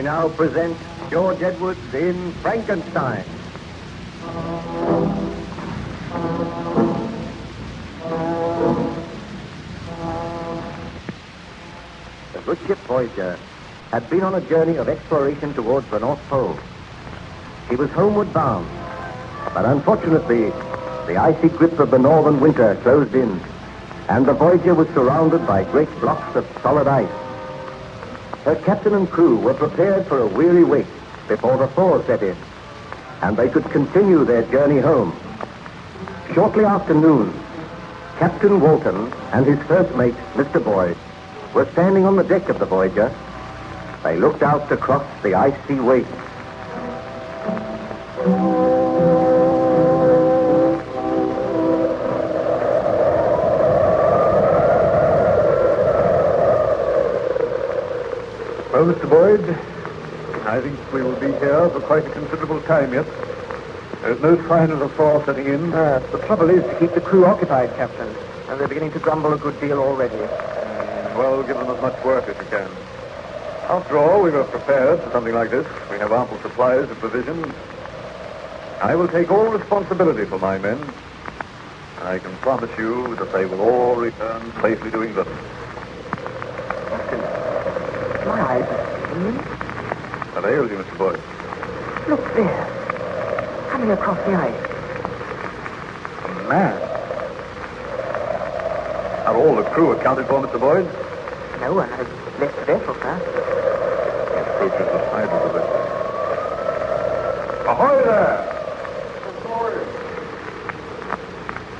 now present George Edwards in Frankenstein. The good ship Voyager had been on a journey of exploration towards the North Pole. She was homeward bound, but unfortunately, the icy grip of the northern winter closed in, and the Voyager was surrounded by great blocks of solid ice. Her captain and crew were prepared for a weary wait before the thaw set in, and they could continue their journey home. Shortly after noon, Captain Walton and his first mate, Mr. Boyd, were standing on the deck of the Voyager. They looked out across the icy waste. Well, Mr. Boyd, I think we will be here for quite a considerable time yet. There's no sign of the thaw setting in. The trouble is to keep the crew occupied, Captain. And they're beginning to grumble a good deal already. Well, give them as much work as you can. After all, we were prepared for something like this. We have ample supplies of provisions. I will take all responsibility for my men. I can promise you that they will all return safely to England. My eyes are seeing. What ails you, Mr. Boyd? Look there. Coming across the ice. A man. Are all the crew accounted for, Mr. Boyd? No one has left the vessel, sir. Approaches the side of the vessel. Ahoy there!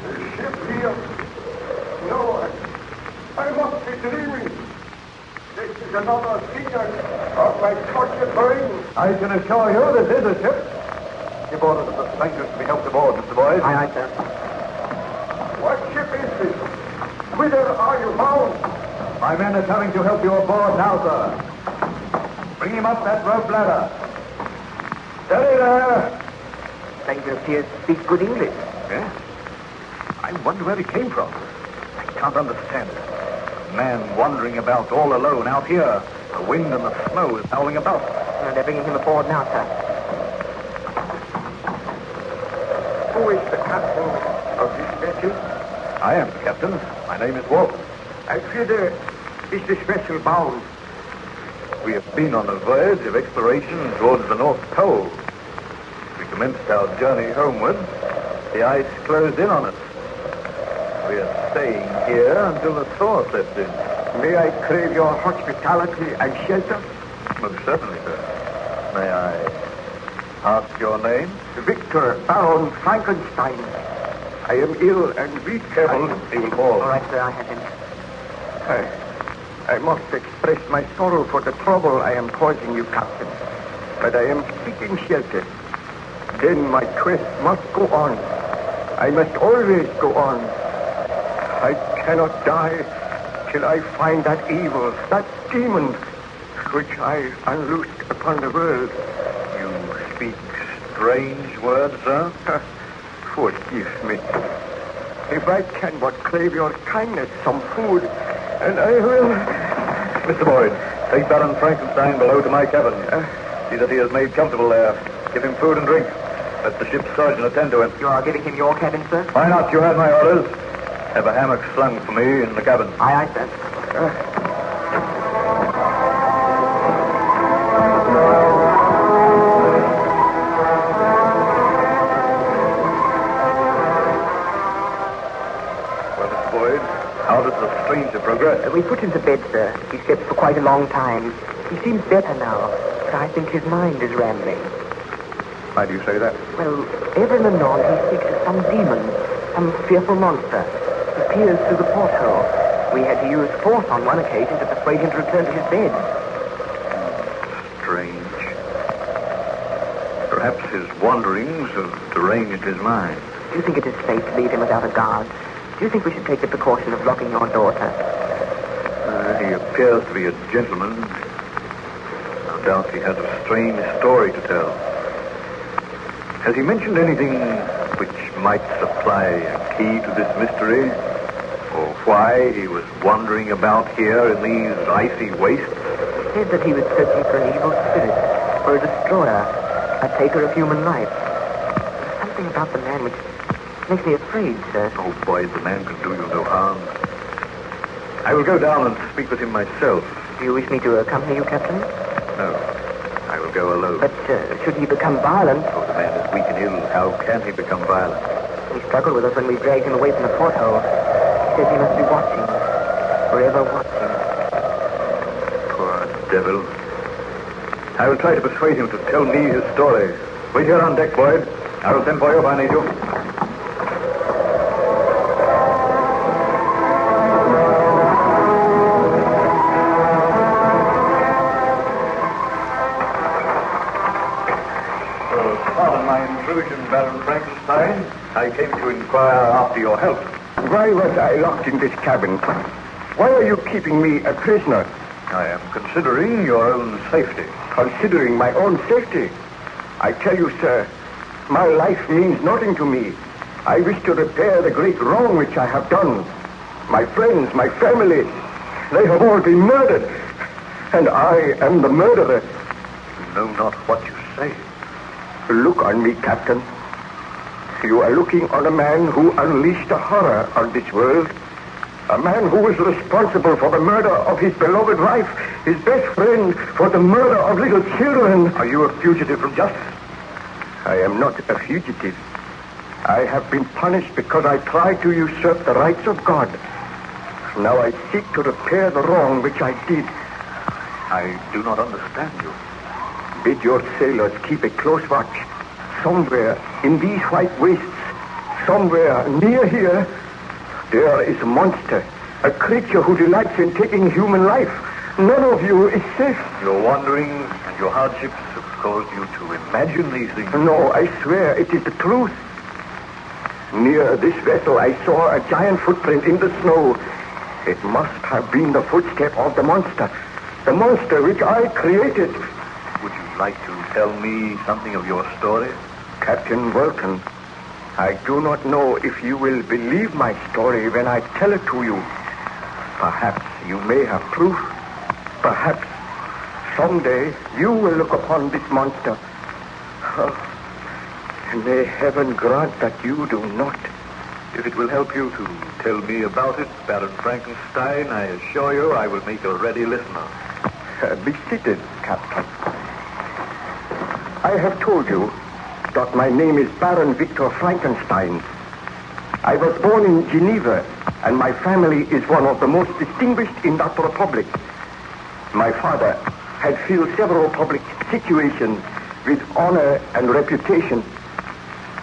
The ship here. No, I must be dreaming. This is another signal of my tortured brain. I can assure you this is a ship. Give orders for the strangers to be helped aboard, Mr. Boyd. Aye, sir. What ship is this? Whither are you bound? My men are coming to help you aboard now, sir. Bring him up that rope ladder. Steady there. Stranger appears to speak good English. Yes? I wonder where he came from. I can't understand it. A man wandering about all alone out here. The wind and the snow is howling about. They're bringing him aboard now, sir. Who is the captain of this vessel? I am the captain. My name is Walton. I fear is this vessel bound? We have been on a voyage of exploration towards the North Pole. We commenced our journey homeward. The ice closed in on us. We are staying here until the thaw sets in. May I crave your hospitality and shelter? Most certainly, sir. May I ask your name? Victor Baron Frankenstein. I am ill and weak. Careful, he will fall. All right, sir, I have him. I must express my sorrow for the trouble I am causing you, Captain. But I am seeking shelter. Then my quest must go on. I must always go on. I cannot die till I find that evil, that demon, which I unloosed upon the world. You speak strange words, sir. Forgive me. If I can but crave your kindness, some food, and I will... Mr. Boyd, take Baron Frankenstein below to my cabin. See that he is made comfortable there. Give him food and drink. Let the ship's surgeon attend to him. You are giving him your cabin, sir? Why not? You have my orders. Have a hammock slung for me in the cabin. Aye, aye, sir. How does the stranger progress? We put him to bed, sir. He slept for quite a long time. He seems better now, but I think his mind is rambling. Why do you say that? Well, ever and anon he speaks of some demon, some fearful monster. He peers through the porthole. We had to use force on one occasion to persuade him to return to his bed. Strange. Perhaps his wanderings have deranged his mind. Do you think it is safe to leave him without a guard? Do you think we should take the precaution of locking your daughter? He appears to be a gentleman. No doubt he has a strange story to tell. Has he mentioned anything which might supply a key to this mystery? Or why he was wandering about here in these icy wastes? said that he was searching for an evil spirit, for a destroyer, a taker of human life. There's something about the man which makes me afraid, sir. Oh, boy, the man can do you no harm. I will go down and speak with him myself. Do you wish me to accompany you, Captain? No, I will go alone. But should he become violent? Oh, the man is weak and ill. How can he become violent? He struggled with us when we dragged him away from the porthole. He says he must be watching, forever watching. Poor devil. I will try to persuade him to tell me his story. Wait here on deck, Boyd. I will send for you if I need you. Pardon my intrusion, Baron Frankenstein. I came to inquire after your health. Why was I locked in this cabin? Why are you keeping me a prisoner? I am considering your own safety. Considering my own safety? I tell you, sir, my life means nothing to me. I wish to repair the great wrong which I have done. My friends, my family, they have all been murdered. And I am the murderer. You know not what you say. Look on me, Captain. You are looking on a man who unleashed a horror on this world. A man who was responsible for the murder of his beloved wife, his best friend, for the murder of little children. Are you a fugitive from justice? I am not a fugitive. I have been punished because I tried to usurp the rights of God. Now I seek to repair the wrong which I did. I do not understand you. Bid your sailors keep a close watch. Somewhere in these white wastes, somewhere near here, there is a monster, a creature who delights in taking human life. None of you is safe. Your wanderings and your hardships have caused you to imagine these things. No, I swear it is the truth. Near this vessel, I saw a giant footprint in the snow. It must have been the footstep of the monster which I created. Would you like to tell me something of your story? Captain Vulcan, I do not know if you will believe my story when I tell it to you. Perhaps you may have proof. Perhaps someday you will look upon this monster. May heaven grant that you do not. If it will help you to tell me about it, Baron Frankenstein, I assure you I will make a ready listener. Be seated, Captain. I have told you that my name is Baron Victor Frankenstein. I was born in Geneva, and my family is one of the most distinguished in that republic. My father had filled several public situations with honor and reputation.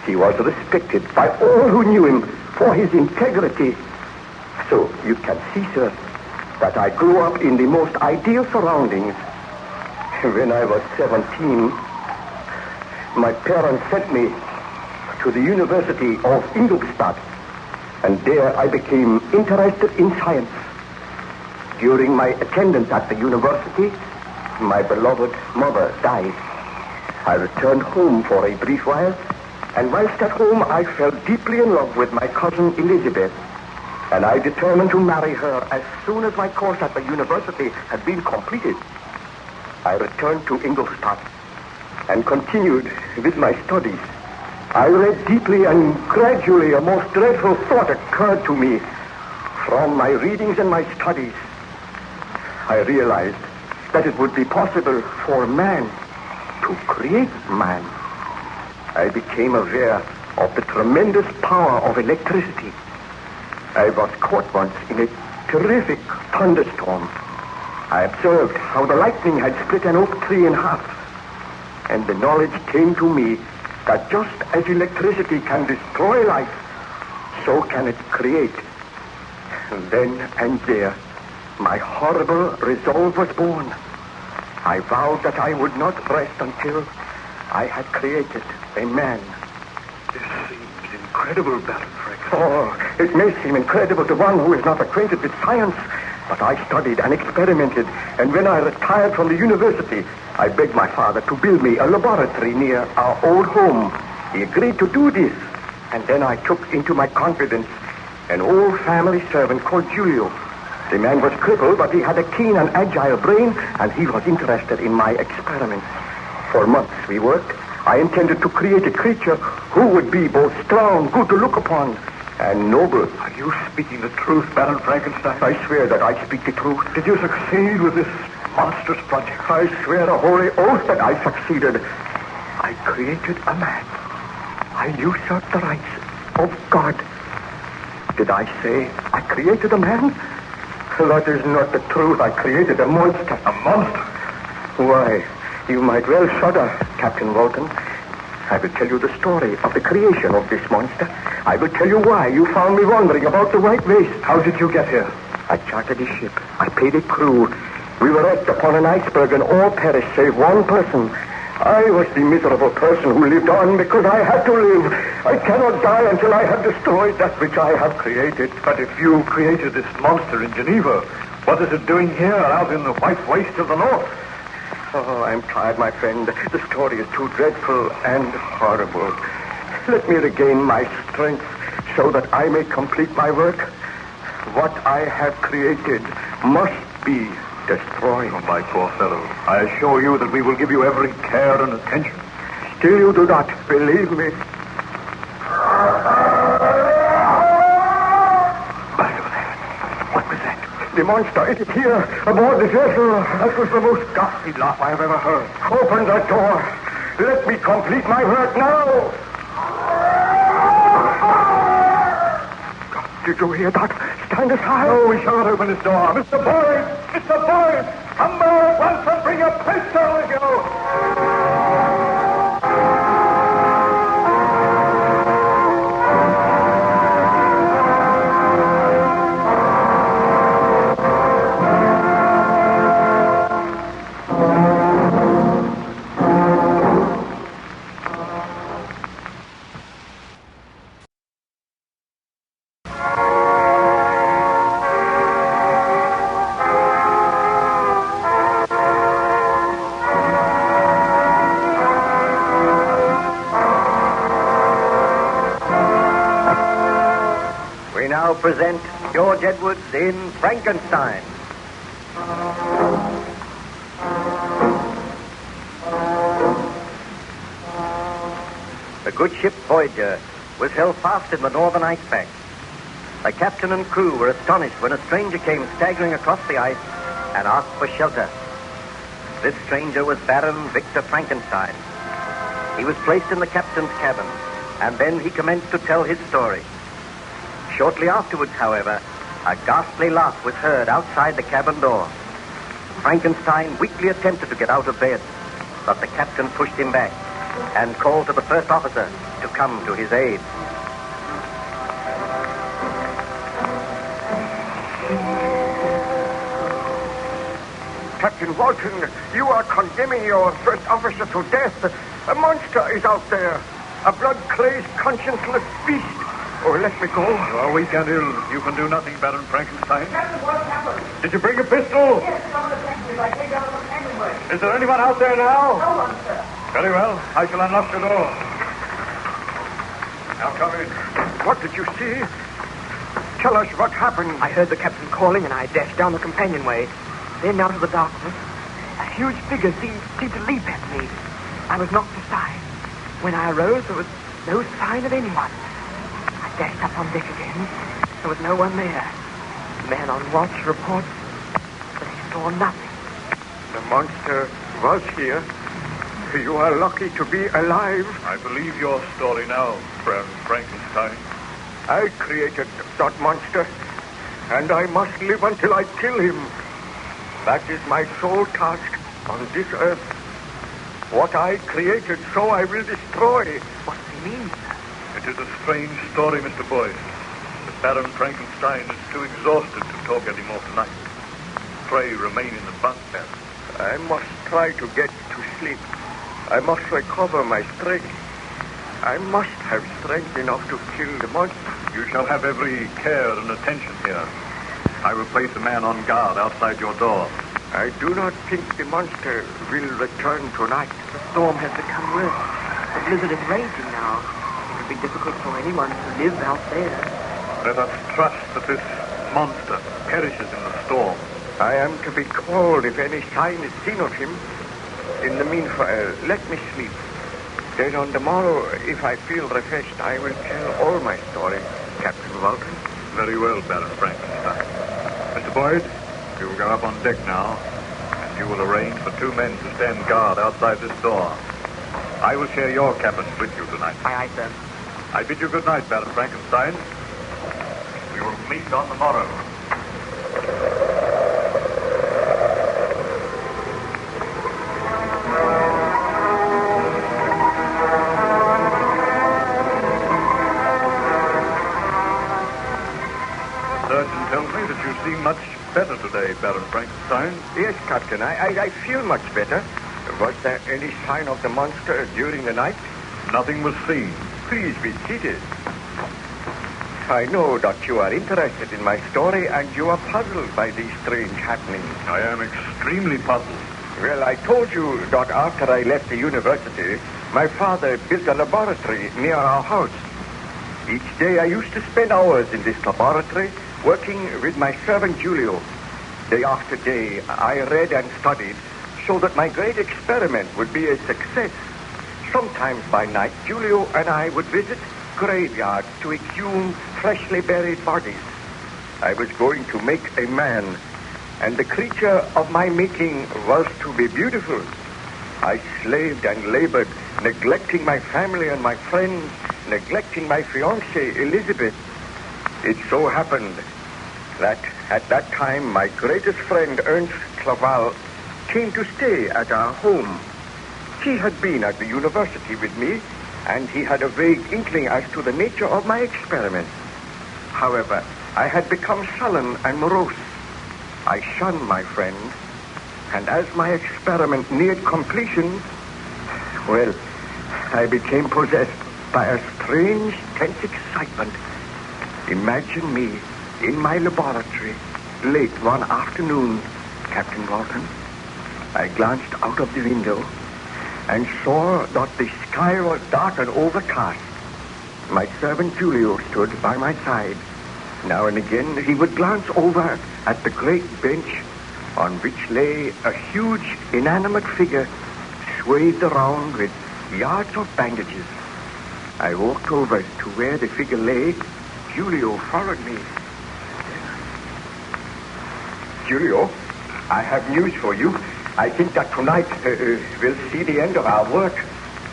He was respected by all who knew him for his integrity. So you can see, sir, that I grew up in the most ideal surroundings. When I was 17, my parents sent me to the University of Ingolstadt, and there I became interested in science. During my attendance at the university, my beloved mother died. I returned home for a brief while, and whilst at home I fell deeply in love with my cousin Elizabeth, and I determined to marry her as soon as my course at the university had been completed. I returned to Ingolstadt and continued with my studies. I read deeply, and gradually a most dreadful thought occurred to me. From my readings and my studies, I realized that it would be possible for man to create man. I became aware of the tremendous power of electricity. I was caught once in a terrific thunderstorm. I observed how the lightning had split an oak tree in half. And the knowledge came to me that just as electricity can destroy life, so can it create. And then and there, my horrible resolve was born. I vowed that I would not rest until I had created a man. This seems incredible, Baron Frankenstein. Oh, it may seem incredible to one who is not acquainted with science, but I studied and experimented, and when I retired from the university, I begged my father to build me a laboratory near our old home. He agreed to do this, and then I took into my confidence an old family servant called Julio. The man was crippled, but he had a keen and agile brain, and he was interested in my experiments. For months we worked. I intended to create a creature who would be both strong, good to look upon, and noble. Are you speaking the truth, Baron Frankenstein? I swear that I speak the truth. Did you succeed with this monstrous project? I swear a holy oath that I succeeded. I created a man. I usurped the rights of God. Did I say I created a man? That is not the truth. I created a monster. A monster? Why, you might well shudder, Captain Walton. I will tell you the story of the creation of this monster. I will tell you why you found me wandering about the White Waste. How did you get here? I chartered a ship. I paid a crew. We were wrecked upon an iceberg and all perished save one person. I was the miserable person who lived on because I had to live. I cannot die until I have destroyed that which I have created. But if you created this monster in Geneva, what is it doing here out in the White Waste of the North? Oh, I'm tired, my friend. The story is too dreadful and horrible. Let me regain my strength so that I may complete my work. What I have created must be destroyed. Oh, my poor fellow. I assure you that we will give you every care and attention. Still you do not believe me. What was that? The monster, it is here, aboard the vessel. That was the most ghastly laugh I have ever heard. Open that door. Let me complete my work now. Did you hear that? Stand aside. No, we shall not open this door. Mr. Boyd! Mr. Boyd! Come there at once and bring a pistol with you! Present George Edwards in Frankenstein. The good ship Voyager was held fast in the northern ice pack. The captain and crew were astonished when a stranger came staggering across the ice and asked for shelter. This stranger was Baron Victor Frankenstein. He was placed in the captain's cabin, and then he commenced to tell his story. Shortly afterwards, however, a ghastly laugh was heard outside the cabin door. Frankenstein weakly attempted to get out of bed, but the captain pushed him back and called to the first officer to come to his aid. Captain Walton, you are condemning your first officer to death. A monster is out there. A blood-crazed, conscienceless beast. Oh, let me go. You are weak and ill. You can do nothing, Baron Frankenstein. Captain, what happened? Did you bring a pistol? Yes, from the factory. I take out from anywhere. Is there anyone out there now? No one, sir. Very well. I shall unlock the door. Now come in. What did you see? Tell us what happened. I heard the captain calling, and I dashed down the companionway. Then, out of the darkness, a huge figure seemed to leap at me. I was knocked aside. When I arose, there was no sign of anyone. I dashed up on deck again. There was no one there. The man on watch reports that he saw nothing. The monster was here. You are lucky to be alive. I believe your story now, Baron Frankenstein. I created that monster, and I must live until I kill him. That is my sole task on this earth. What I created, so I will destroy. What does he mean, sir? It is a strange story, Mr. Boyd. But Baron Frankenstein is too exhausted to talk anymore tonight. Pray remain in the bunk, Baron. I must try to get to sleep. I must recover my strength. I must have strength enough to kill the monster. You shall have every care and attention here. I will place a man on guard outside your door. I do not think the monster will return tonight. The storm has become worse. The blizzard is raging now. It would be difficult for anyone to live out there. Let us trust that this monster perishes in the storm. I am to be called if any sign is seen of him. In the meanwhile, let me sleep. Then on the morrow, if I feel refreshed, I will tell all my story, Captain Walton. Very well, Baron Frankenstein. Mr. Boyd, you will go up on deck now, and you will arrange for 2 men to stand guard outside this door. I will share your cabin with you tonight. Aye, sir. I bid you good night, Baron Frankenstein. We will meet on the morrow. The surgeon tells me that you seem much better today, Baron Frankenstein. Yes, Captain, I feel much better. Was there any sign of the monster during the night? Nothing was seen. Please be seated. I know that you are interested in my story and you are puzzled by these strange happenings. I am extremely puzzled. Well, I told you that after I left the university, my father built a laboratory near our house. Each day I used to spend hours in this laboratory working with my servant Julio. Day after day, I read and studied so that my great experiment would be a success. Sometimes by night, Julio and I would visit graveyards to exhume freshly buried bodies. I was going to make a man, and the creature of my making was to be beautiful. I slaved and labored, neglecting my family and my friends, neglecting my fiancée, Elizabeth. It so happened that at that time, my greatest friend, Ernst Claval, came to stay at our home. He had been at the university with me, and he had a vague inkling as to the nature of my experiment. However, I had become sullen and morose. I shunned my friend, and as my experiment neared completion, well, I became possessed by a strange, tense excitement. Imagine me in my laboratory late one afternoon, Captain Walton. I glanced out of the window and saw that the sky was dark and overcast. My servant Julio stood by my side. Now and again, he would glance over at the great bench on which lay a huge, inanimate figure swathed around with yards of bandages. I walked over to where the figure lay. Julio followed me. Julio, I have news for you. I think that tonight we'll see the end of our work.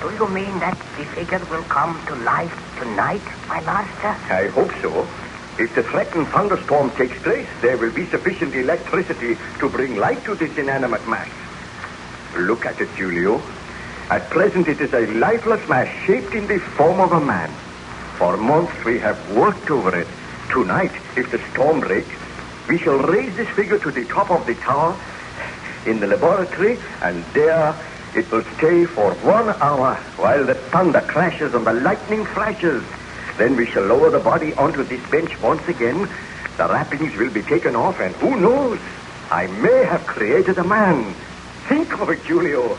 Do you mean that the figure will come to life tonight, my master? I hope so. If the threatened thunderstorm takes place, there will be sufficient electricity to bring light to this inanimate mass. Look at it, Julio. At present, it is a lifeless mass shaped in the form of a man. For months, we have worked over it. Tonight, if the storm breaks, we shall raise this figure to the top of the tower in the laboratory, and there it will stay for 1 hour while the thunder crashes and the lightning flashes. Then we shall lower the body onto this bench once again. The wrappings will be taken off, and who knows? I may have created a man. Think of it, Julio.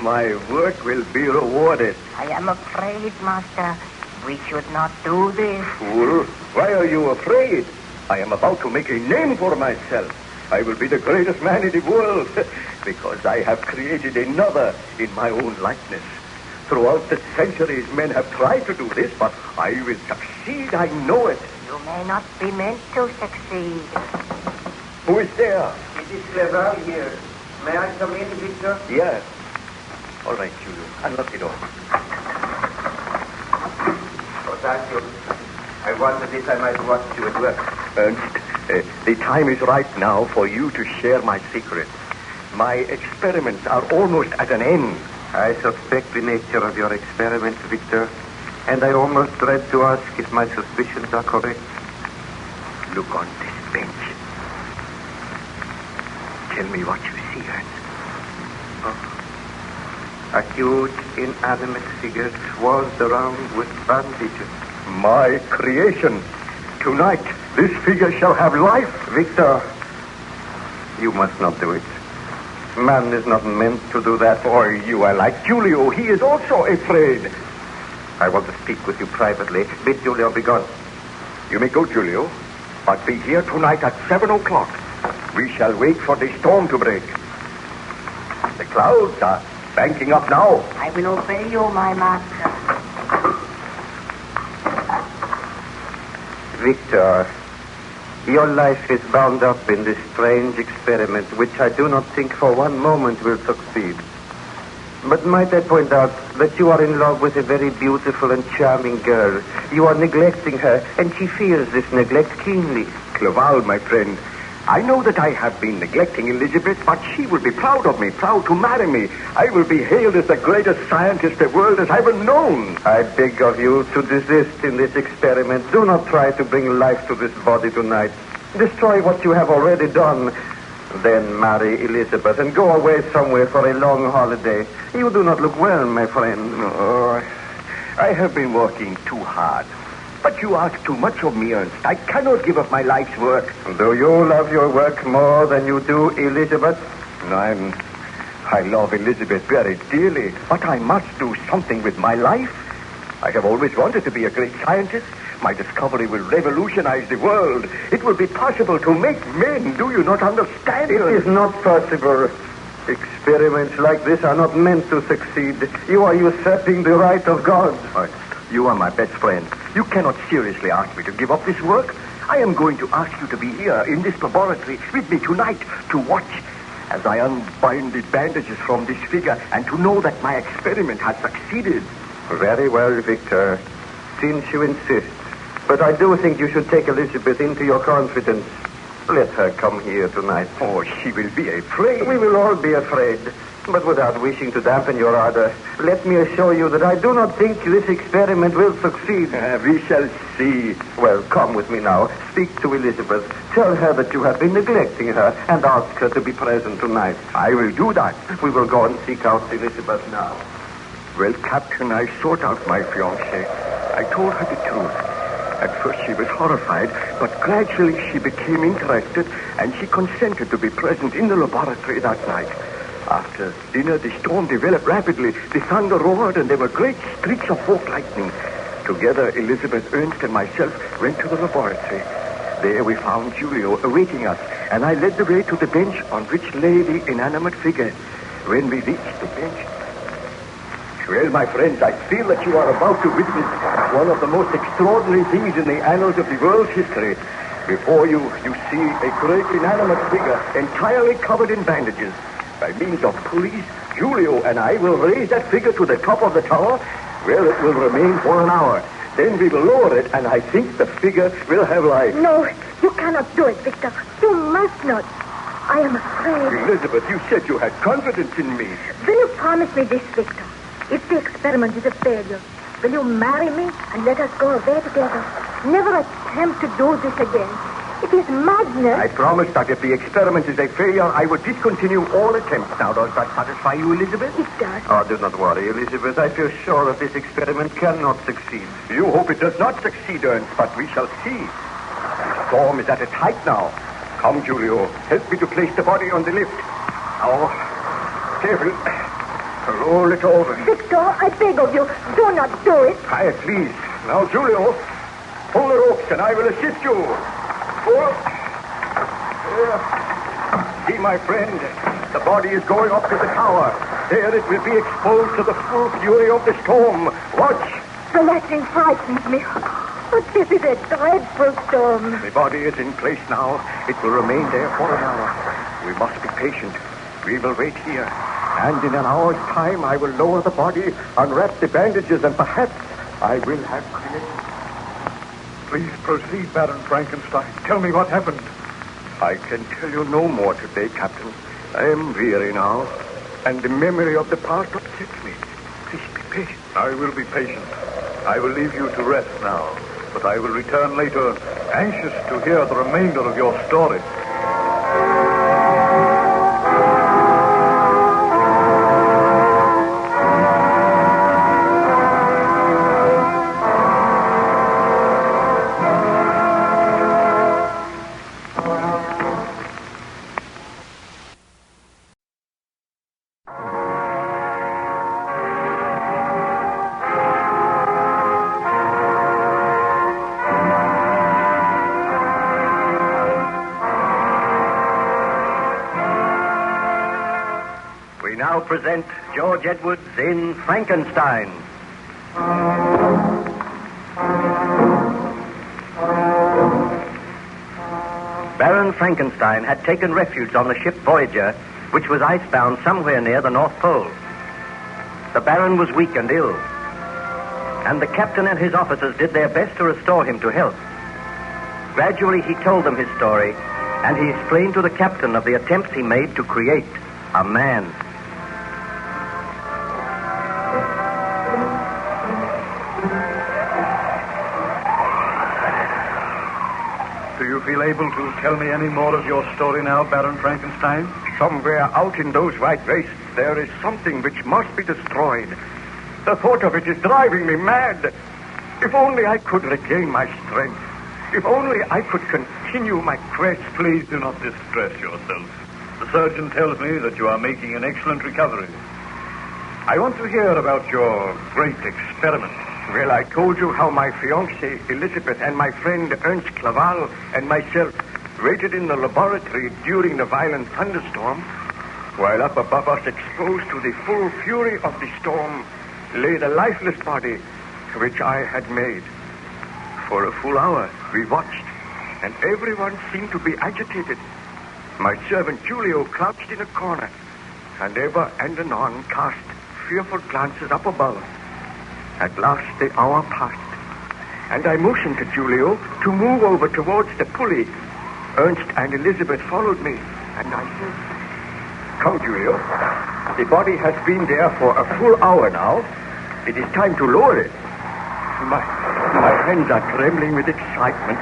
My work will be rewarded. I am afraid, master, we should not do this. Fool, why are you afraid? I am about to make a name for myself. I will be the greatest man in the world because I have created another in my own likeness. Throughout the centuries, men have tried to do this, but I will succeed. I know it. You may not be meant to succeed. Who is there? It is Clever here. May I come in, Victor? Yes. All right, Julio. Unlock the door. Oh, thank you. I wondered if I might watch you at work. Ernst, the time is right now for you to share my secret. My experiments are almost at an end. I suspect the nature of your experiment, Victor, and I almost dread to ask if my suspicions are correct. Look on this bench. Tell me what you see, Ernst. A huge, inanimate figure swathed around with bandages. My creation. Tonight, this figure shall have life. Victor, you must not do it. Man is not meant to do that. Or you are like Julio. He is also afraid. I want to speak with you privately. Bid Julio be gone. You may go, Julio. but be here tonight at 7 o'clock. We shall wait for the storm to break. The clouds are banking up now. I will obey you, my master. Victor, your life is bound up in this strange experiment, which I do not think for one moment will succeed. But might I point out that you are in love with a very beautiful and charming girl. You are neglecting her, and she feels this neglect keenly. Clerval, my friend, I know that I have been neglecting Elizabeth, but she will be proud of me, proud to marry me. I will be hailed as the greatest scientist the world has ever known. I beg of you to desist in this experiment. Do not try to bring life to this body tonight. Destroy what you have already done. Then marry Elizabeth and go away somewhere for a long holiday. You do not look well, my friend. No, I have been working too hard. But you ask too much of me, Ernst. I cannot give up my life's work. Do you love your work more than you do Elizabeth? I love Elizabeth very dearly, but I must do something with my life. I have always wanted to be a great scientist. My discovery will revolutionize the world. It will be possible to make men. Do you not understand? It is not possible. Experiments like this are not meant to succeed. You are usurping the right of God. Ernst, you are my best friend. You cannot seriously ask me to give up this work. I am going to ask you to be here in this laboratory with me tonight to watch as I unbind the bandages from this figure and to know that my experiment has succeeded. Very well, Victor. Since you insist. But I do think you should take Elizabeth into your confidence. Let her come here tonight. Oh, she will be afraid. We will all be afraid. But without wishing to dampen your ardor, let me assure you that I do not think this experiment will succeed. We shall see. Well, come with me now. Speak to Elizabeth. Tell her that you have been neglecting her and ask her to be present tonight. I will do that. We will go and seek out Elizabeth now. Well, Captain, I sought out my fiancée. I told her the truth. At first she was horrified, but gradually she became interested and she consented to be present in the laboratory that night. After dinner, the storm developed rapidly. The thunder roared and there were great streaks of forked lightning. Together, Elizabeth, Ernst, and myself went to the laboratory. There we found Julio awaiting us, and I led the way to the bench on which lay the inanimate figure. When we reached the bench... Well, my friends, I feel that you are about to witness one of the most extraordinary things in the annals of the world's history. Before you see a great inanimate figure entirely covered in bandages. By means of pulleys, Julio and I will raise that figure to the top of the tower, where it will remain for an hour. Then we will lower it, and I think the figure will have life. No, you cannot do it, Victor. You must not. I am afraid. Elizabeth, you said you had confidence in me. Will you promise me this, Victor? If the experiment is a failure, will you marry me and let us go away together? Never attempt to do this again. It is madness. I promise that if the experiment is a failure, I will discontinue all attempts. Now, does that satisfy you, Elizabeth? It does. Oh, do not worry, Elizabeth. I feel sure that this experiment cannot succeed. You hope it does not succeed, Ernst, but we shall see. The storm is at its height now. Come, Julio. Help me to place the body on the lift. Now, careful. Roll it over. Victor, I beg of you, do not do it. Quiet, please. Now, Julio, pull the ropes and I will assist you. Pull. See, my friend, the body is going up to the tower. There it will be exposed to the full fury of the storm. Watch. The lightning frightens me. But this is a dreadful storm. The body is in place now. It will remain there for an hour. We must be patient. We will wait here. And in an hour's time, I will lower the body, unwrap the bandages, and perhaps I will have creation. Please proceed, Baron Frankenstein. Tell me what happened. I can tell you no more today, Captain. I am weary now, and the memory of the past upsets me. Please be patient. I will be patient. I will leave you to rest now, but I will return later, anxious to hear the remainder of your story. now present George Edwards in Frankenstein. Baron Frankenstein had taken refuge on the ship Voyager, which was icebound somewhere near the North Pole. The Baron was weak and ill, and the captain and his officers did their best to restore him to health. Gradually, he told them his story, and he explained to the captain of the attempts he made to create a man. Do you feel able to tell me any more of your story now, Baron Frankenstein? Somewhere out in those wide wastes, there is something which must be destroyed. The thought of it is driving me mad. If only I could regain my strength. If only I could continue my quest. Please do not distress yourself. The surgeon tells me that you are making an excellent recovery. I want to hear about your great experiment. Well, I told you how my fiancée, Elizabeth, and my friend Ernst Claval and myself waited in the laboratory during the violent thunderstorm, while up above us, exposed to the full fury of the storm, lay the lifeless body which I had made. For a full hour, we watched, and everyone seemed to be agitated. My servant Julio crouched in a corner, and ever and anon cast fearful glances up above. At last the hour passed, and I motioned to Julio to move over towards the pulley. Ernst and Elizabeth followed me, and I said, "Come, Julio. The body has been there for a full hour now. It is time to lower it." My hands are trembling with excitement,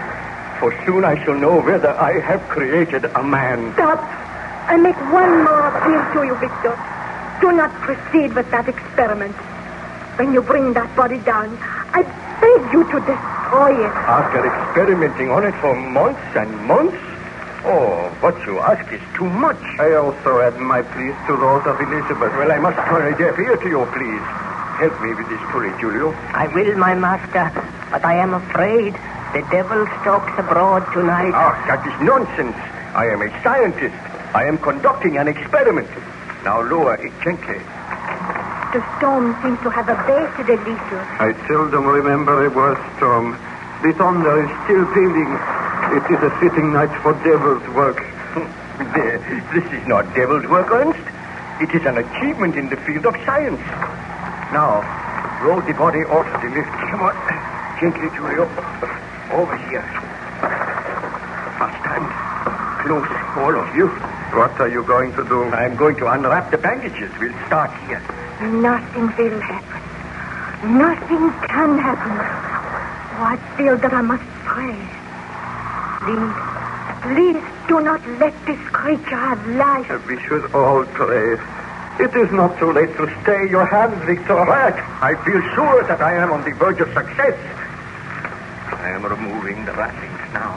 for soon I shall know whether I have created a man. Stop. I make one more appeal to you, Victor. Do not proceed with that experiment. When you bring that body down, I beg you to destroy it. After experimenting on it for months and months? Oh, what you ask is too much. I also add my pleas to those of Elizabeth. Well, I must turn a deaf ear to your pleas. Help me with this pulley, Julio. I will, my master, but I am afraid the devil stalks abroad tonight. Ah, that is nonsense. I am a scientist. I am conducting an experiment. Now lower it gently. The storm seems to have abated a little. I seldom remember a worse storm. The thunder is still pealing. It is a fitting night for devil's work. This is not devil's work, Ernst. It is an achievement in the field of science. Now, roll the body off the lift. Come on. Gently, Julio. Over here. Fast hand. Close, all of you. What are you going to do? I'm going to unwrap the bandages. We'll start here. Nothing will happen. Nothing can happen. Oh, I feel that I must pray. Please do not let this creature have life. We should all pray. It is not too late to stay your hand, Victor. Quiet. I feel sure that I am on the verge of success. I am removing the wrappings now.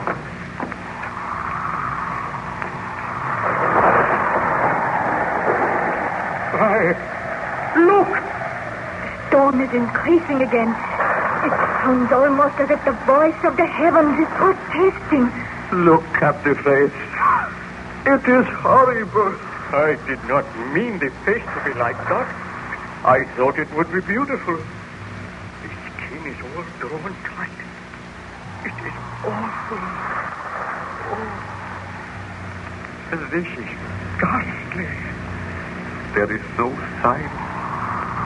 Look! The storm is increasing again. It sounds almost as if the voice of the heavens is protesting. Look at the face. It is horrible. I did not mean the face to be like that. I thought it would be beautiful. The skin is all drawn tight. It is awful. Oh. This is ghastly. There is no sign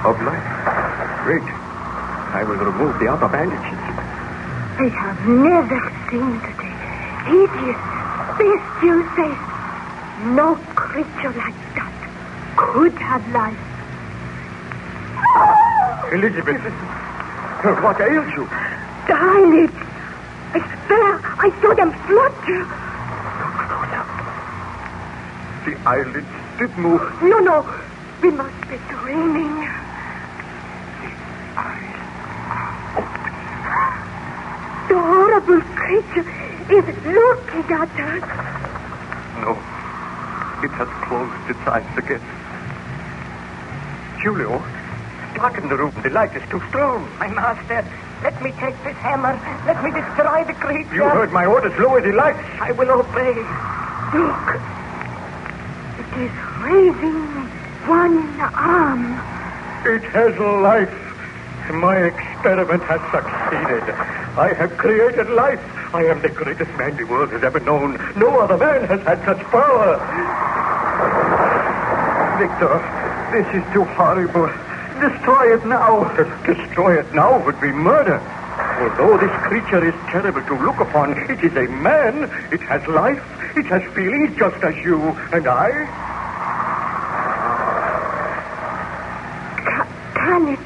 of life. Wait. I will remove the upper bandages. I have never seen such a hideous, bestial face. No creature like that could have life. Elizabeth, what ails you? The eyelids. I swear I saw them flutter. The eyelids did move. No. We must be dreaming. The horrible creature is looking at us. No. It has closed its eyes again. Julio, darken the room. The light is too strong. My master, let me take this hammer. Let me destroy the creature. You heard my orders. Lower the lights. I will obey. Look. It is raising one arm. It has life. My experiment has succeeded. I have created life. I am the greatest man the world has ever known. No other man has had such power. Victor, this is too horrible. Destroy it now. Destroy it now would be murder. Although this creature is terrible to look upon, it is a man. It has life. It has feelings just as you and I. Can it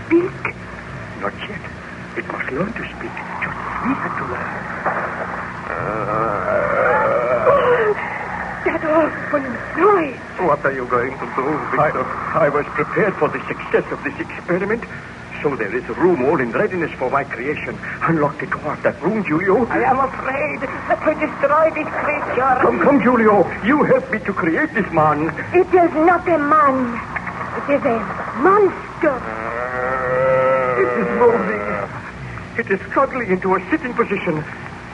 speak? Not yet. It must learn to speak, just as we had to learn. That awful noise. What are you going to do, Victor? I was prepared for the success of this experiment. So there is a room all in readiness for my creation. Unlock the door of that room, Julio. I am afraid that we destroy this creature. Come, Julio. You help me to create this man. It is not a man. It is a monster. It is moving. It is struggling into a sitting position.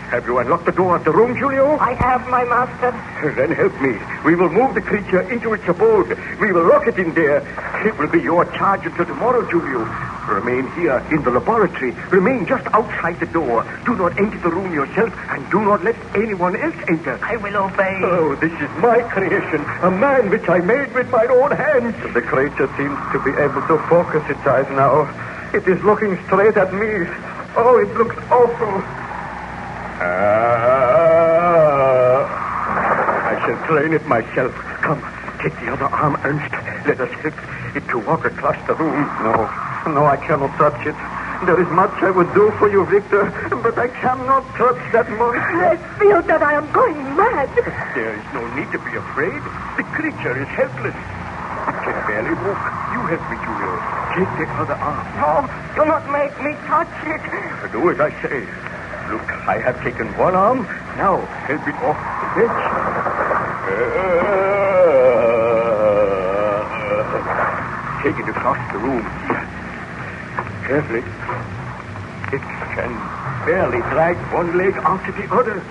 Have you unlocked the door of the room, Julio? I have, my master. Then help me. We will move the creature into its abode. We will lock it in there. It will be your charge until tomorrow, Julio. Remain here in the laboratory. Remain just outside the door. Do not enter the room yourself, and do not let anyone else enter. I will obey. Oh, this is my creation. A man which I made with my own hands. The creature seems to be able to focus its eyes now. It is looking straight at me. Oh, it looks awful. I shall train it myself. Come, take the other arm, Ernst. Let us help it to walk across the room. No, I cannot touch it. There is much I would do for you, Victor, but I cannot touch that monster. I feel that I am going mad. There is no need to be afraid. The creature is helpless. It can barely walk. You help me, Julio. Take the other arm. No, do not make me touch it. Do as I say. Look, I have taken one arm. Now, help it off the bench. Take it across the room. Carefully. It can barely drag one leg after the other.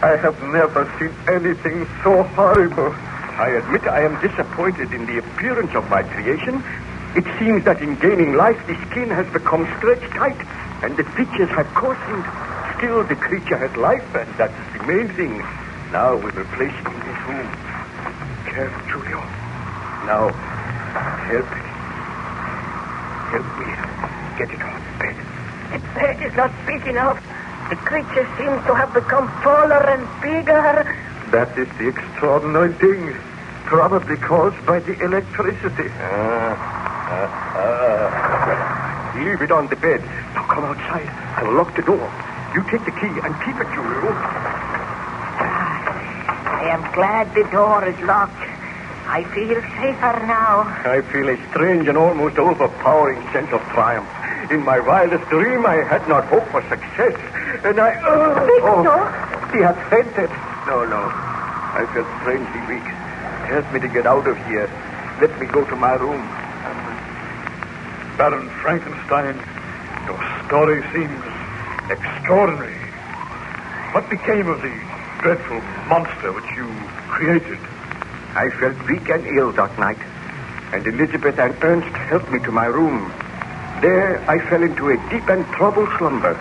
I have never seen anything so horrible. I admit I am disappointed in the appearance of my creation. It seems that in gaining life, the skin has become stretched tight, and the features have coarsened. Still, the creature has life, and that is the main thing. Now we will place it in this room. Careful, Julio. Now, help me. Help me get it off the bed. The bed is not big enough. The creature seems to have become taller and bigger. That is the extraordinary thing. Probably caused by the electricity. Leave it on the bed. Now come outside. I will lock the door. You take the key and keep it, Julio. I am glad the door is locked. I feel safer now. I feel a strange and almost overpowering sense of triumph. In my wildest dream, I had not hoped for success. And I... Victor? He had fainted. No. I felt strangely weak. Help me to get out of here. Let me go to my room. Baron Frankenstein, your story seems extraordinary. What became of the dreadful monster which you created? I felt weak and ill that night, and Elizabeth and Ernst helped me to my room. There, I fell into a deep and troubled slumber.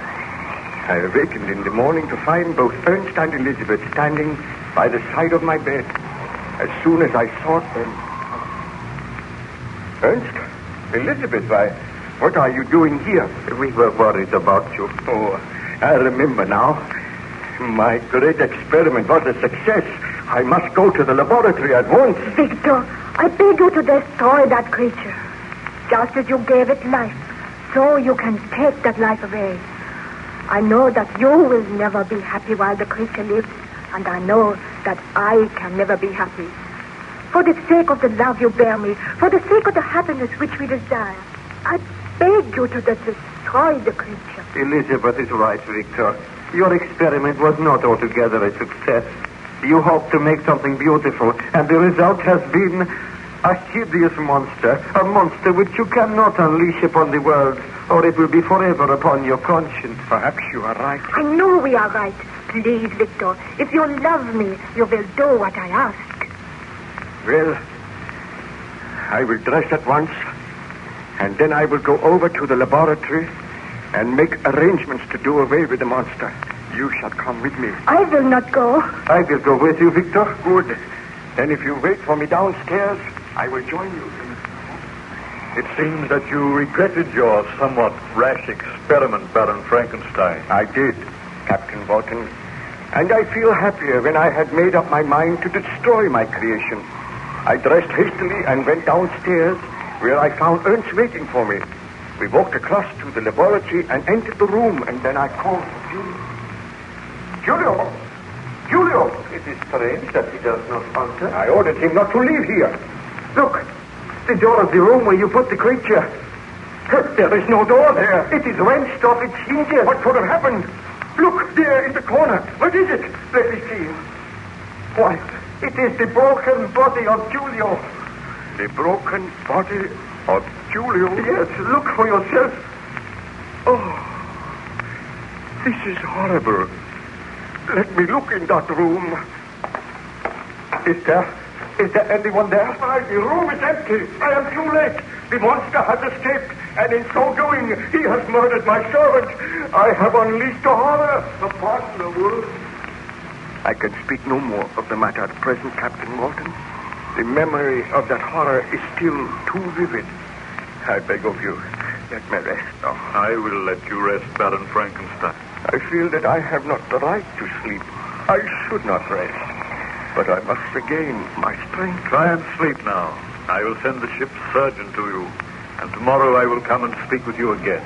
I awakened in the morning to find both Ernst and Elizabeth standing by the side of my bed. As soon as I saw them... Ernst? Elizabeth, what are you doing here? We were worried about you. Oh, I remember now. My great experiment was a success. I must go to the laboratory at once. Victor, I beg you to destroy that creature. Just as you gave it life, so you can take that life away. I know that you will never be happy while the creature lives, and I know that I can never be happy. For the sake of the love you bear me, for the sake of the happiness which we desire, I beg you to destroy the creature. Elizabeth is right, Victor. Your experiment was not altogether a success. You hoped to make something beautiful, and the result has been a hideous monster, a monster which you cannot unleash upon the world, or it will be forever upon your conscience. Perhaps you are right. I know we are right. Please, Victor, if you love me, you will do what I ask. Well, I will dress at once, and then I will go over to the laboratory and make arrangements to do away with the monster. You shall come with me. I will not go. I will go with you, Victor. Good. Then if you wait for me downstairs, I will join you. It seems that you regretted your somewhat rash experiment, Baron Frankenstein. I did, Captain Bolton. And I feel happier when I had made up my mind to destroy my creation. I dressed hastily and went downstairs, where I found Ernst waiting for me. We walked across to the laboratory and entered the room, and then I called for Julio. Julio! Julio! It is strange that he does not answer. I ordered him not to leave here. Look, the door of the room where you put the creature. There is no door there. It is wrenched off its hinges. What could have happened? Look, there in the corner. What is it? Let me see. Why, it is the broken body of Julio. The broken body of Julio? Yes, look for yourself. Oh, this is horrible. Let me look in that room. Is there anyone there? The room is empty. I am too late. The monster has escaped, and in so doing, he has murdered my servant. I have unleashed a horror upon the world. I can speak no more of the matter at present, Captain Morton. The memory of that horror is still too vivid. I beg of you, let me rest now. I will let you rest, Baron Frankenstein. I feel that I have not the right to sleep. I should not rest. But I must regain my strength. Try and sleep now. I will send the ship's surgeon to you, and tomorrow I will come and speak with you again.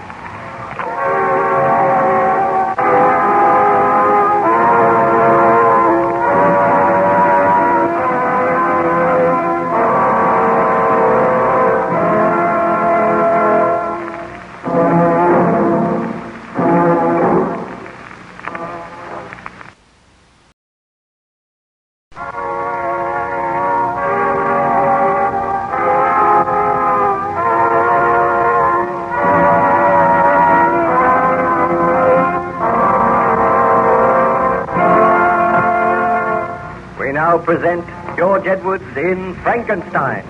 Present George Edwards in Frankenstein.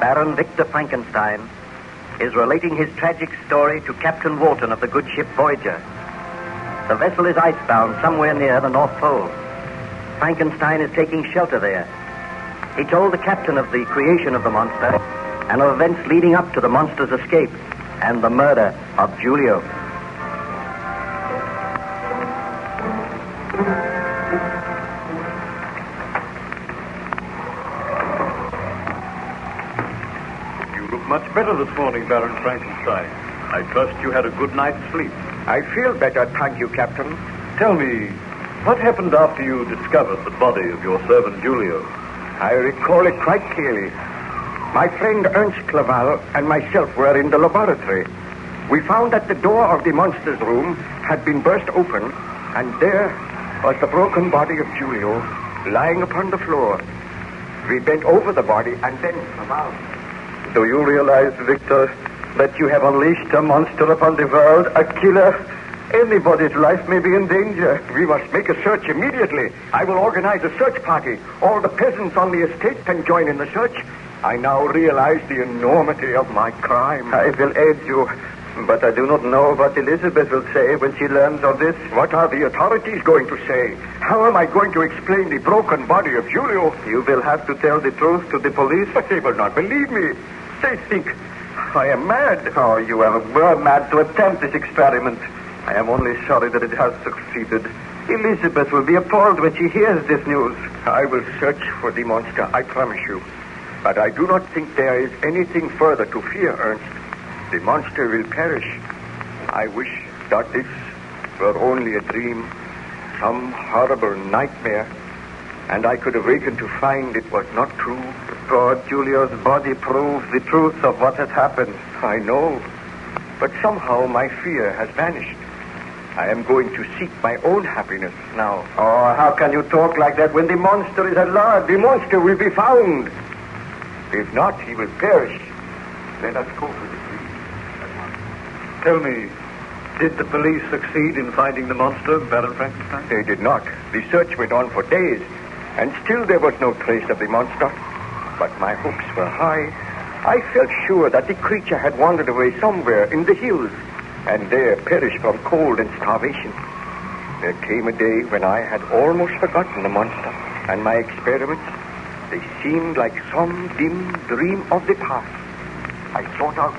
Baron Victor Frankenstein is relating his tragic story to Captain Walton of the good ship Voyager. The vessel is icebound somewhere near the North Pole. Frankenstein is taking shelter there. He told the captain of the creation of the monster and of events leading up to the monster's escape and the murder of Julio. You look much better this morning, Baron Frankenstein. I trust you had a good night's sleep. I feel better, thank you, Captain. Tell me, what happened after you discovered the body of your servant Julio? I recall it quite clearly. My friend Ernst Clerval and myself were in the laboratory. We found that the door of the monster's room had been burst open, and there was the broken body of Julio lying upon the floor. We bent over the body, and then Clerval. Do you realize, Victor, that you have unleashed a monster upon the world, a killer? Anybody's life may be in danger. We must make a search immediately. I will organize a search party. All the peasants on the estate can join in the search. I now realize the enormity of my crime. I will aid you, but I do not know what Elizabeth will say when she learns of this. What are the authorities going to say? How am I going to explain the broken body of Julio? You will have to tell the truth to the police. But they will not believe me. They think I am mad. Oh, you were mad to attempt this experiment. I am only sorry that it has succeeded. Elizabeth will be appalled when she hears this news. I will search for the monster, I promise you. But I do not think there is anything further to fear, Ernst. The monster will perish. I wish that this were only a dream, some horrible nightmare, and I could awaken to find it was not true. God, Julio's body proves the truth of what has happened. I know, but somehow my fear has vanished. I am going to seek my own happiness now. Oh, how can you talk like that when the monster is at large? The monster will be found. If not, he will perish. Let us go to the tree. Tell me, Did the police succeed in finding the monster, Baron Frankenstein? They did not. The search went on for days, and still there was no trace of the monster. But my hopes were high. I felt sure that the creature had wandered away somewhere in the hills, and there perished from cold and starvation. There came a day when I had almost forgotten the monster, and my experiments, they seemed like some dim dream of the past. I sought out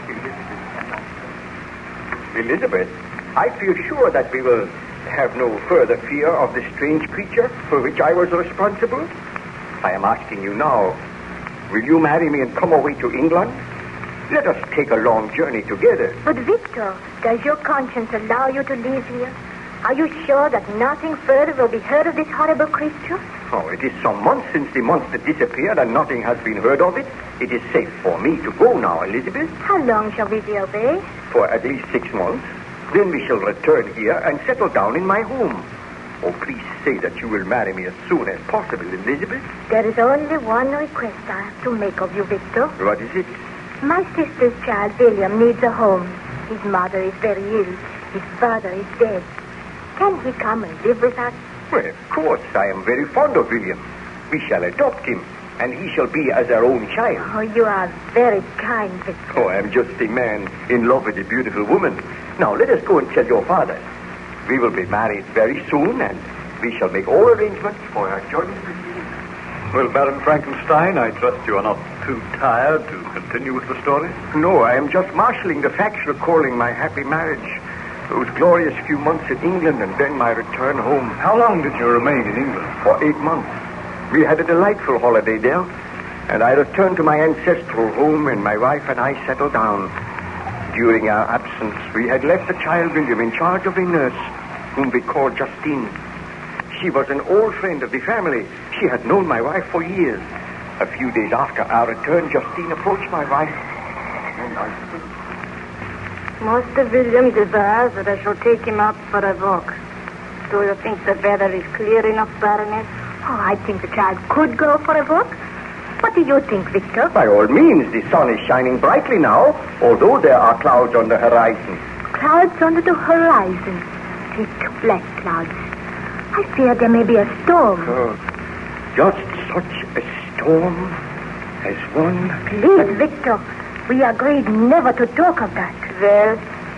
Elizabeth, I feel sure that we will have no further fear of the strange creature for which I was responsible. I am asking you now, will you marry me and come away to England? Let us take a long journey together. But Victor, does your conscience allow you to leave here? Are you sure that nothing further will be heard of this horrible creature? Oh, it is some months since the monster disappeared and nothing has been heard of it. It is safe for me to go now, Elizabeth. How long shall we be away? For at least 6 months. Then we shall return here and settle down in my home. Oh, please say that you will marry me as soon as possible, Elizabeth. There is only one request I have to make of you, Victor. What is it? My sister's child, William, needs a home. His mother is very ill. His father is dead. Can he come and live with us? Well, of course. I am very fond of William. We shall adopt him, and he shall be as our own child. Oh, you are very kind, Victor. Oh, I am just a man in love with a beautiful woman. Now, let us go and tell your father. We will be married very soon, and we shall make all arrangements for our journey to see. Well, Baron Frankenstein, I trust you are not too tired to continue with the story? No, I am just marshalling the facts recalling my happy marriage, those glorious few months in England, and then my return home. How long did you remain in England? For 8 months. We had a delightful holiday there, and I returned to my ancestral home, and my wife and I settled down. During our absence, we had left the child William in charge of a nurse, whom we called Justine. She was an old friend of the family. She had known my wife for years. A few days after our return, Justine approached my wife, and I said, Master William desires that I shall take him out for a walk. Do you think the weather is clear enough, Baroness? Oh, I think the child could go for a walk. What do you think, Victor? By all means, the sun is shining brightly now, although there are clouds on the horizon. Clouds under the horizon. Thick black clouds. I fear there may be a storm. Oh, just such a storm as one... Please, Victor, we agreed never to talk of that. Well,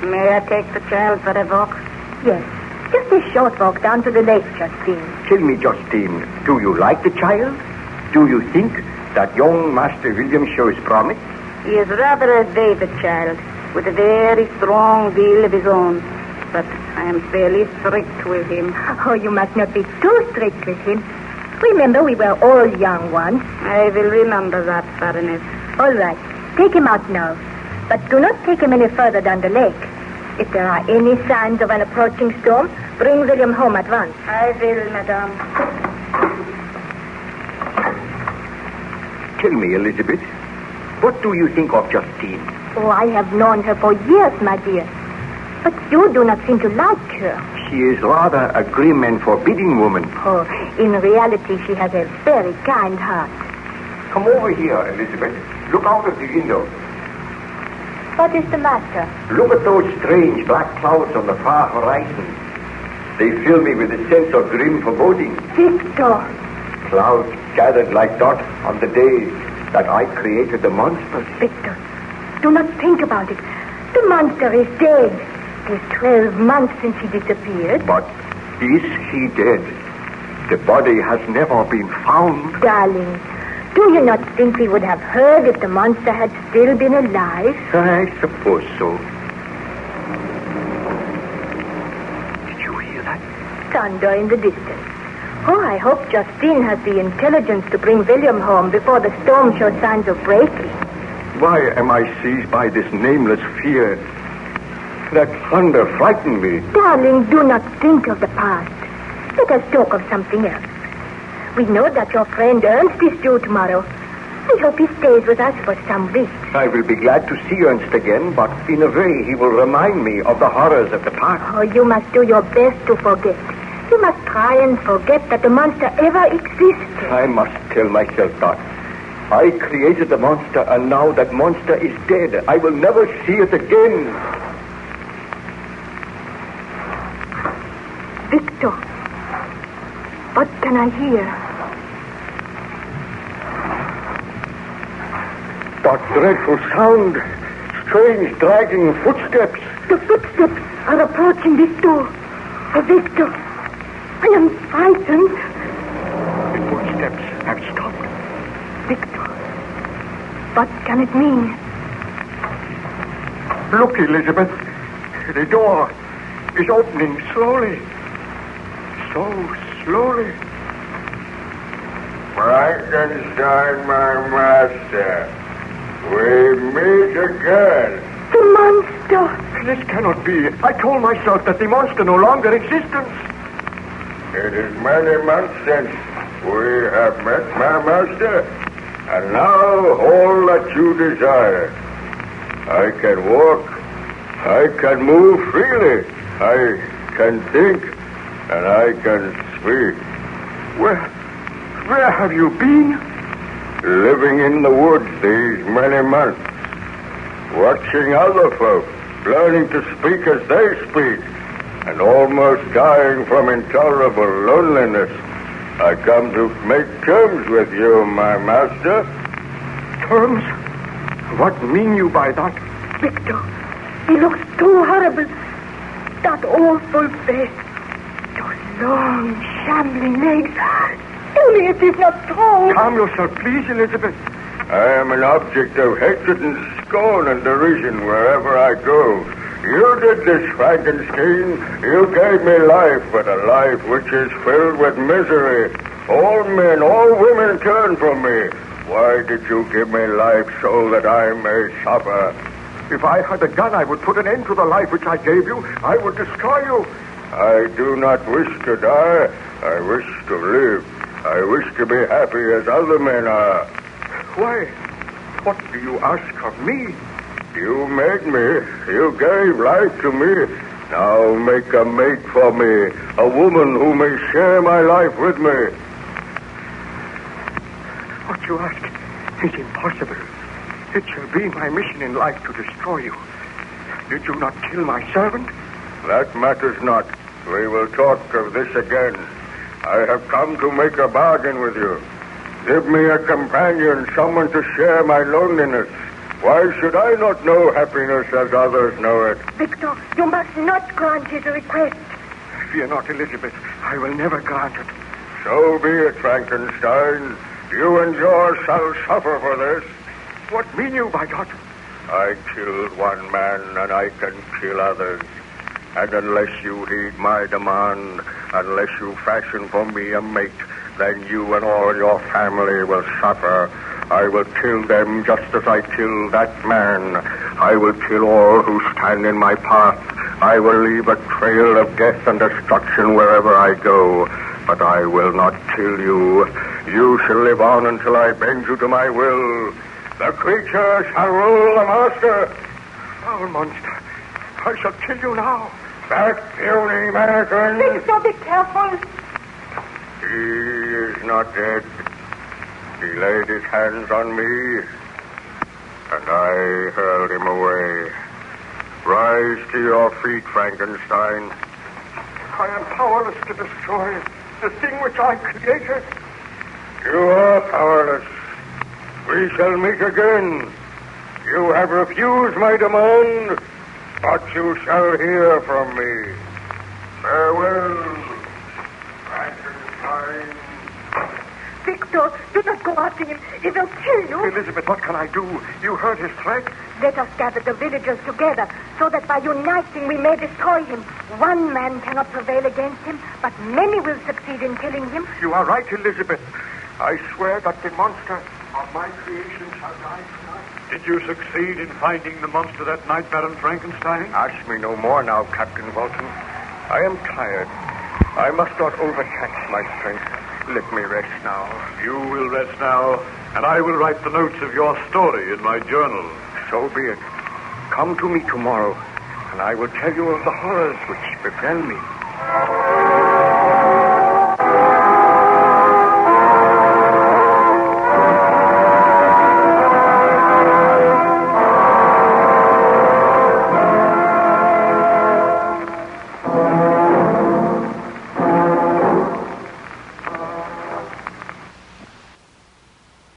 may I take the child for a walk? Yes, just a short walk down to the lake, Justine. Tell me, Justine, do you like the child? Do you think that young Master William shows promise? He is rather a David child, with a very strong will of his own. But I am fairly strict with him. Oh, you must not be too strict with him. Remember, we were all young once. I will remember that, Baroness. All right, take him out now. But do not take him any further down the lake. If there are any signs of an approaching storm, bring William home at once. I will, madame. Tell me, Elizabeth, what do you think of Justine? Oh, I have known her for years, my dear. But you do not seem to like her. She is rather a grim and forbidding woman. Oh, in reality, she has a very kind heart. Come over here, Elizabeth. Look out of the window. What is the matter? Look at those strange black clouds on the far horizon. They fill me with a sense of grim foreboding. Victor! Clouds gathered like that on the day that I created the monster. Victor, do not think about it. The monster is dead. It is 12 months since he disappeared. But is he dead? The body has never been found. Darling, do you not think we would have heard if the monster had still been alive? I suppose so. Did you hear that? Thunder in the distance. Oh, I hope Justine has the intelligence to bring William home before the storm shows signs of breaking. Why am I seized by this nameless fear? That thunder frightened me. Darling, do not think of the past. Let us talk of something else. We know that your friend Ernst is due tomorrow. I hope he stays with us for some weeks. I will be glad to see Ernst again, but in a way he will remind me of the horrors of the past. Oh, you must do your best to forget. You must try and forget that the monster ever existed. I must tell myself that. I created the monster, and now that monster is dead. I will never see it again. Victor. What can I hear? That dreadful sound. Strange, dragging footsteps. The footsteps are approaching this door. Oh, Victor, I am frightened. The footsteps have stopped. Victor, what can it mean? Look, Elizabeth. The door is opening slowly. So slowly. Frankenstein, my master. We meet again. The monster. This cannot be. I told myself that the monster no longer exists. It is many months since we have met, my master. And now all that you desire. I can walk. I can move freely. I can think. And I can speak. Where have you been? Living in the woods these many months. Watching other folk. Learning to speak as they speak. And almost dying from intolerable loneliness. I come to make terms with you, my master. Terms? What mean you by that? Victor, he looks too horrible. That awful face. Those long, shambling legs. Tell me if he's not strong. Calm yourself, please, Elizabeth. I am an object of hatred and scorn and derision wherever I go. You did this, Frankenstein. You gave me life, but a life which is filled with misery. All men, all women turn from me. Why did you give me life so that I may suffer? If I had a gun, I would put an end to the life which I gave you. I would destroy you. I do not wish to die. I wish to live. I wish to be happy as other men are. Why? What do you ask of me? You made me. You gave life to me. Now make a mate for me. A woman who may share my life with me. What you ask is impossible. It shall be my mission in life to destroy you. Did you not kill my servant? That matters not. We will talk of this again. I have come to make a bargain with you. Give me a companion, someone to share my loneliness. Why should I not know happiness as others know it? Victor, you must not grant his request. Fear not, Elizabeth. I will never grant it. So be it, Frankenstein. You and yours shall suffer for this. What mean you by that? I killed one man, and I can kill others. And unless you heed my demand, unless you fashion for me a mate, then you and all your family will suffer. I will kill them just as I killed that man. I will kill all who stand in my path. I will leave a trail of death and destruction wherever I go. But I will not kill you. You shall live on until I bend you to my will. The creature shall rule the master. Foul monster. I shall kill you now. That puny American. Victor, be careful. He is not dead. He laid his hands on me, and I hurled him away. Rise to your feet, Frankenstein. I am powerless to destroy the thing which I created. You are powerless. We shall meet again. You have refused my demand, but you shall hear from me. Farewell, Frankenstein. Victor, do not go after him. He will kill you. Elizabeth, what can I do? You heard his threat? Let us gather the villagers together so that by uniting we may destroy him. One man cannot prevail against him, but many will succeed in killing him. You are right, Elizabeth. I swear that the monster of my creation shall die tonight. Did you succeed in finding the monster that night, Baron Frankenstein? Ask me no more now, Captain Walton. I am tired. I must not overtax my strength. Let me rest now. You will rest now, and I will write the notes of your story in my journal. So be it. Come to me tomorrow, and I will tell you of the horrors which befell me.